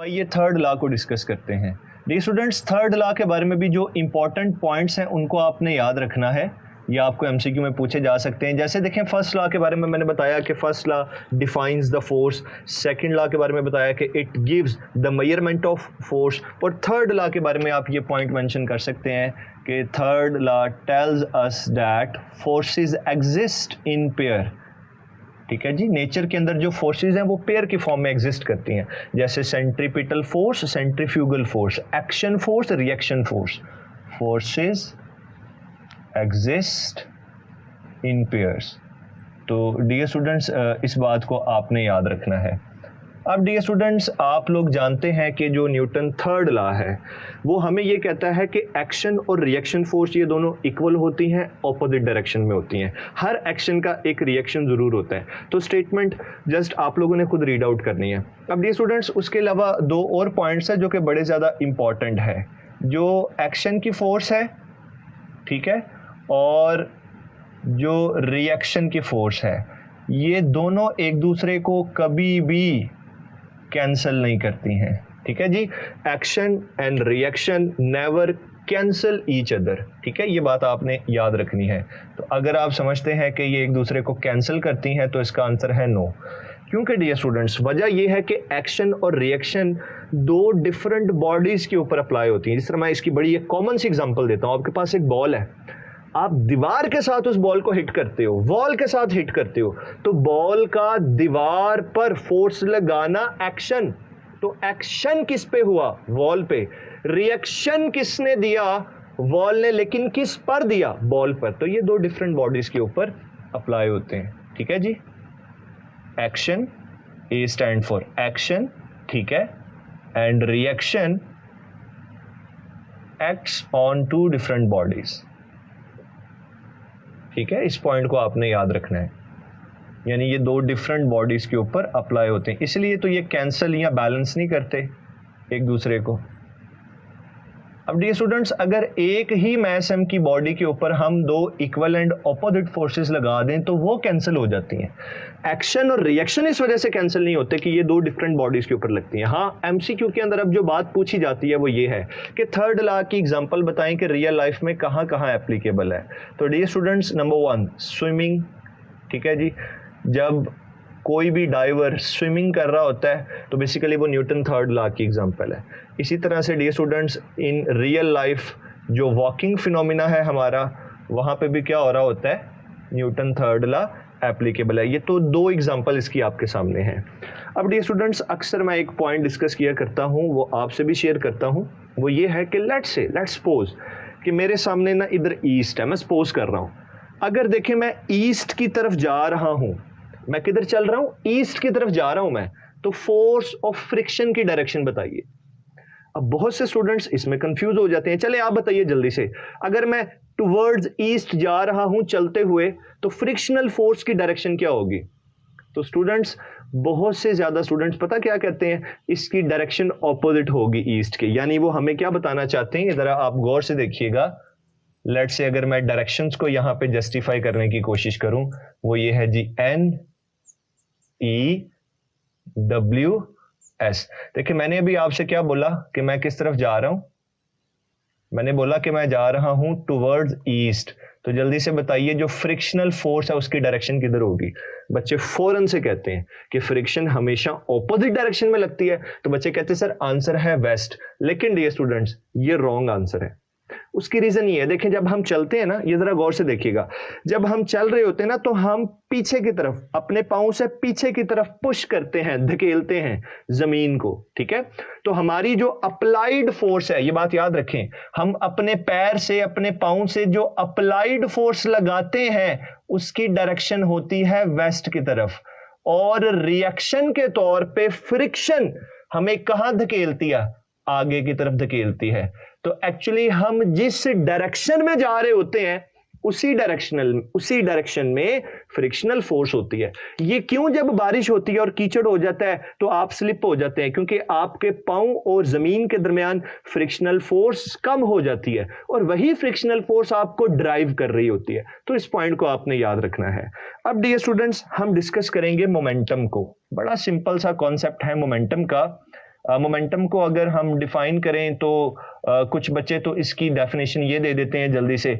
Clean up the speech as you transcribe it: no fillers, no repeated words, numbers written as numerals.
ये third law को discuss करते हैं। डी स्टूडेंट्स, थर्ड लॉ के बारे में भी जो इंपॉर्टेंट पॉइंट्स हैं उनको आपने याद रखना है। ये आपको एमसीक्यू में पूछे जा सकते हैं। जैसे देखें, फर्स्ट लॉ के बारे में मैंने बताया कि first law defines the force, second law के बारे में बताया कि it gives the measurement of force, और थर्ड लॉ के बारे में आप ये पॉइंट मेंशन कर सकते हैं कि third law tells us that forces exist in pair. ठीक है जी, नेचर के अंदर जो फोर्सेस हैं वो पेयर की फॉर्म में एग्जिस्ट करती हैं, जैसे centripetal force, centrifugal force, action force, reaction force. Forces exist in pairs. तो डियर स्टूडेंट्स, इस बात को आपने याद रखना है। अब डियर स्टूडेंट्स, आप लोग जानते हैं कि जो न्यूटन थर्ड लॉ है वो हमें ये कहता है कि एक्शन और रिएक्शन फोर्स ये दोनों इक्वल होती हैं, ऑपोजिट डायरेक्शन में होती हैं। हर एक्शन का एक रिएक्शन ज़रूर होता है। तो स्टेटमेंट जस्ट आप लोगों ने खुद रीड आउट करनी है। अब डियर स्टूडेंट्स, उसके अलावा दो और पॉइंट्स हैं जो कि बड़े ज़्यादा इंपॉर्टेंट है। जो एक्शन की फोर्स है, ठीक है, और जो रिएक्शन की फोर्स है, ये दोनों एक दूसरे को कभी भी कैंसल नहीं करती हैं। ठीक है जी, action and reaction never cancel each other. ठीक है, ये बात आपने याद रखनी है। तो अगर आप समझते हैं कि ये एक दूसरे को कैंसल करती हैं तो इसका आंसर है नो। क्योंकि डियर स्टूडेंट्स, वजह यह है कि एक्शन और रिएक्शन दो डिफरेंट बॉडीज के ऊपर अप्लाई होती हैं। जिस तरह मैं इसकी बड़ी एक कॉमन सी एग्जांपल देता हूं। आपके पास एक बॉल है, आप दीवार के साथ उस बॉल को हिट करते हो, वॉल के साथ हिट करते हो, तो बॉल का दीवार पर फोर्स लगाना एक्शन। तो एक्शन किस पे हुआ? वॉल पे। रिएक्शन किसने दिया? वॉल ने, लेकिन किस पर दिया? बॉल पर। तो ये दो डिफरेंट बॉडीज के ऊपर अप्लाई होते हैं। ठीक है जी, action, A stand for action, ठीक है, and reaction acts on two different bodies. ठीक है, इस पॉइंट को आपने याद रखना है। यानी ये दो डिफरेंट बॉडीज के ऊपर अप्लाई होते हैं, इसलिए तो ये कैंसल या बैलेंस नहीं करते एक दूसरे को। अब डियर स्टूडेंट्स, अगर एक ही मास m की बॉडी के ऊपर हम दो इक्वल एंड ऑपोजिट फोर्सेस लगा दें तो वो कैंसिल हो जाती हैं। एक्शन और रिएक्शन इस वजह से कैंसिल नहीं होते कि ये दो डिफरेंट बॉडीज के ऊपर लगती हैं। हाँ, एमसीक्यू के अंदर अब जो बात पूछी जाती है वो ये है कि थर्ड लॉ की एग्जांपल बताएं कि रियल लाइफ में कहाँ कहाँ एप्लीकेबल है। तो डियर स्टूडेंट्स, नंबर 1 स्विमिंग। ठीक है जी, जब कोई भी डाइवर स्विमिंग कर रहा होता है तो बेसिकली वो न्यूटन थर्ड लॉ की एग्जांपल है। इसी तरह से dear students, in real life जो वॉकिंग फिनोमिना है हमारा, वहाँ पे भी क्या हो रहा होता है? न्यूटन थर्ड लॉ एप्लीकेबल है। ये तो दो एग्जांपल इसकी आपके सामने हैं। अब डियर स्टूडेंट्स, अक्सर मैं एक पॉइंट डिस्कस किया करता हूँ, वो आपसे भी शेयर करता हूँ। वो ये है कि लेट्स सपोज कि मेरे सामने ना इधर ईस्ट है, मैं सपोज कर रहा हूँ। अगर देखें मैं ईस्ट की तरफ जा रहा हूँ, मैं किधर चल रहा हूं? ईस्ट की तरफ जा रहा हूं मैं। तो फोर्स ऑफ फ्रिक्शन की डायरेक्शन बताइए। अब बहुत से स्टूडेंट्स इसमें कंफ्यूज हो जाते हैं। चले आप बताइए जल्दी से, अगर मैं टुवर्ड्स ईस्ट जा रहा हूं चलते हुए तो फ्रिक्शनल फोर्स की डायरेक्शन क्या होगी? तो स्टूडेंट्स, बहुत से ज्यादा स्टूडेंट्स पता क्या कहते हैं? इसकी डायरेक्शन ऑपोजिट होगी ईस्ट के। यानी वो हमें क्या बताना चाहते हैं, जरा आप गौर से देखिएगा। लेट्स से अगर मैं डायरेक्शंस को यहां पे जस्टिफाई करने की कोशिश करूं, वो ये है जी NEWS। देखिए, मैंने अभी आपसे क्या बोला कि मैं किस तरफ जा रहा हूं? मैंने बोला कि मैं जा रहा हूं टुवर्ड्स ईस्ट। तो जल्दी से बताइए, जो फ्रिक्शनल फोर्स है उसकी डायरेक्शन किधर होगी? बच्चे फौरन से कहते हैं कि फ्रिक्शन हमेशा ऑपोजिट डायरेक्शन में लगती है। तो बच्चे कहते हैं सर आंसर है वेस्ट। लेकिन डियर स्टूडेंट्स, ये रॉन्ग आंसर है। उसकी रीजन ये है, देखें जब हम चलते हैं ना, ये जरा गौर से देखिएगा, जब हम चल रहे होते हैं ना तो हम पीछे की तरफ, अपने पांव से पीछे की तरफ पुश करते हैं, धकेलते हैं जमीन को। ठीक है, तो हमारी जो अप्लाइड फोर्स है, ये बात याद रखें, हम अपने पैर से, अपने पांव से जो अप्लाइड फोर्स लगाते हैं उसकी डायरेक्शन होती है वेस्ट की तरफ। और रिएक्शन के तौर पे फ्रिक्शन हमें कहां धकेलती है? आगे की तरफ धकेलती है। तो एक्चुअली हम जिस डायरेक्शन में जा रहे होते हैं उसी डायरेक्शन में फ्रिक्शनल फोर्स होती है। ये क्यों? जब बारिश होती है और कीचड़ हो जाता है तो आप स्लिप हो जाते हैं, क्योंकि आपके पांव और जमीन के दरमियान फ्रिक्शनल फोर्स कम हो जाती है और वही फ्रिक्शनल फोर्स आपको ड्राइव कर रही होती है। तो इस पॉइंट को आपने याद रखना है। अब डियर स्टूडेंट्स, हम डिस्कस करेंगे मोमेंटम को। बड़ा सिंपल सा कॉन्सेप्ट है मोमेंटम का। मोमेंटम को अगर हम डिफाइन करें तो कुछ बच्चे तो इसकी डेफिनेशन ये दे देते हैं जल्दी से